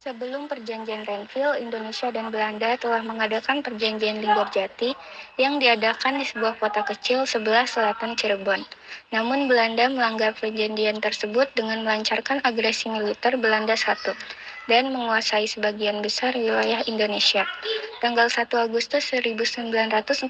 Sebelum perjanjian Renville, Indonesia dan Belanda telah mengadakan perjanjian Linggarjati yang diadakan di sebuah kota kecil sebelah selatan Cirebon. Namun Belanda melanggar perjanjian tersebut dengan melancarkan agresi militer Belanda I dan menguasai sebagian besar wilayah Indonesia. Tanggal 1 Agustus 1947,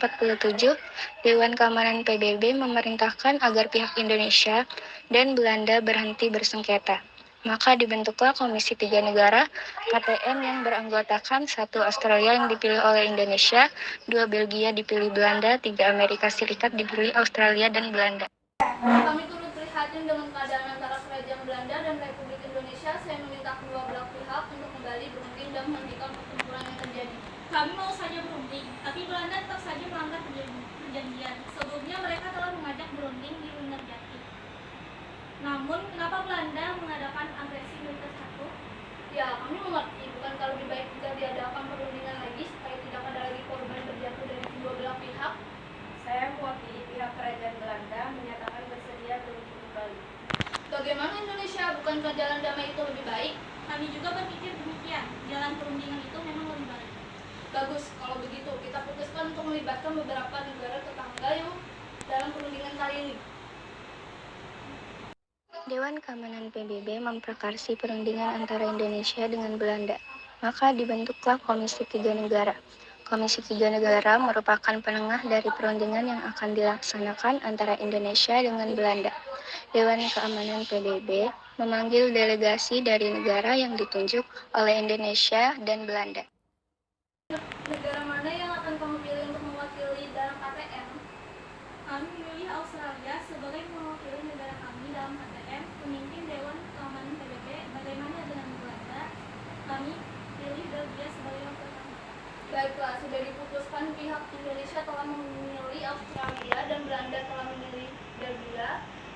Dewan Keamanan PBB memerintahkan agar pihak Indonesia dan Belanda berhenti bersengketa. Maka dibentuklah Komisi Tiga Negara KTN yang beranggotakan 1 Australia yang dipilih oleh Indonesia, 2 Belgia dipilih Belanda, 3 Amerika Serikat dipilih Australia dan Belanda. Kami turut prihatin dengan keadaan antara Kerajaan Belanda dan Republik Indonesia. Saya meminta kedua belah pihak untuk kembali berunding dan menghentikan pertempuran yang terjadi. Kami mau saja berunding, tapi Belanda tetap saja melanggar perjanjian. Sebelumnya mereka telah mengajak berunding di Linggarjati. Namun, kenapa Belanda mengadakan agresi militer satu? Ya, kami mengerti. Bukankah lebih baik jika diadakan perundingan lagi supaya tidak ada lagi korban berjatuh dari kedua belah pihak? Saya mewakili pihak Kerajaan Belanda menyatakan bersedia berunding kembali. Bagaimana Indonesia? Bukankah jalan damai itu lebih baik? Kami juga berpikir demikian. Jalan perundingan itu memang lebih baik. Bagus, kalau begitu kita putuskan untuk melibatkan beberapa negara tetangga yang dalam perundingan kali ini. Dewan Keamanan PBB memprakarsi perundingan antara Indonesia dengan Belanda. Maka dibentuklah Komisi Tiga Negara. Komisi Tiga Negara merupakan penengah dari perundingan yang akan dilaksanakan antara Indonesia dengan Belanda. Dewan Keamanan PBB memanggil delegasi dari negara yang ditunjuk oleh Indonesia dan Belanda. Negara mana yang akan kamu pilih untuk mewakili dalam KTN? Kami memilih Australia sebagai mewakili negara kami dalam KTN, pemimpin Dewan Keamanan PBB. Bagaimana dengan Belanda? Kami pilih Belgia sebagai wakil kami. Baiklah, sudah diputuskan pihak Indonesia telah memilih Australia dan Belanda telah memilih Belgia.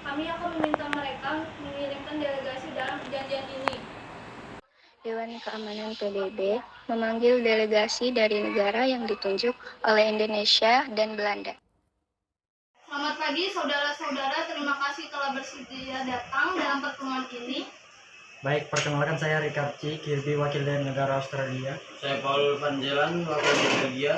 Kami akan meminta mereka mengirimkan delegasi dalam perjanjian ini. Dewan Keamanan PBB memanggil delegasi dari negara yang ditunjuk oleh Indonesia dan Belanda. Selamat pagi saudara-saudara, terima kasih telah bersedia datang dalam pertemuan ini. Baik, perkenalkan saya Richard C. Kirby, wakil dari negara Australia. Saya Paul Van Zeelan, wakil dari Belgia.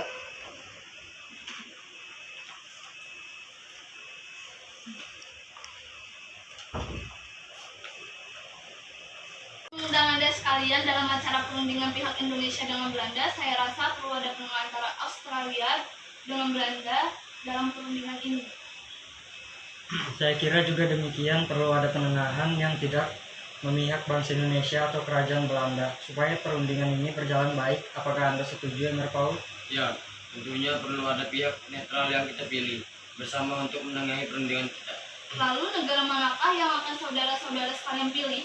Mengundang Anda sekalian dalam acara perundingan pihak Indonesia dengan Belanda. Saya rasa perlu ada penengah antara Australia dengan Belanda dalam perundingan ini. Saya kira juga demikian, perlu ada penengahan yang tidak memihak bangsa Indonesia atau kerajaan Belanda supaya perundingan ini berjalan baik. Apakah Anda setuju, Emir Paul? Ya, tentunya perlu ada pihak netral yang kita pilih bersama untuk menengahi perundingan kita. Lalu negara manakah yang akan saudara-saudara sekalian pilih?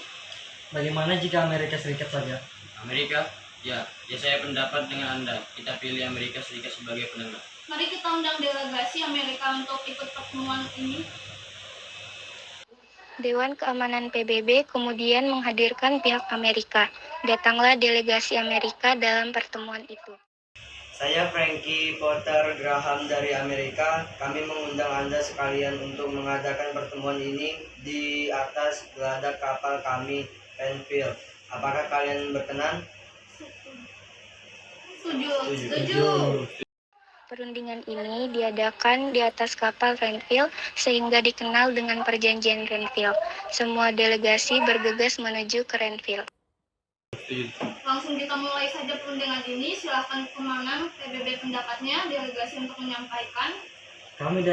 Bagaimana jika Amerika Serikat saja? Amerika? Ya saya pendapat dengan Anda. Kita pilih Amerika Serikat sebagai penengah. Mari kita undang delegasi Amerika untuk ikut pertemuan ini. Dewan Keamanan PBB kemudian menghadirkan pihak Amerika. Datanglah delegasi Amerika dalam pertemuan itu. Saya Frankie Potter Graham dari Amerika. Kami mengundang Anda sekalian untuk mengadakan pertemuan ini di atas geladak kapal kami, Renville. Apakah kalian berkenan? Setuju. Perundingan ini diadakan di atas kapal Renville sehingga dikenal dengan Perjanjian Renville. Semua delegasi bergegas menuju ke Renville. Langsung kita mulai saja perundingan ini. Silakan Komandan PBB pendapatnya, delegasi untuk menyampaikan. Kami dari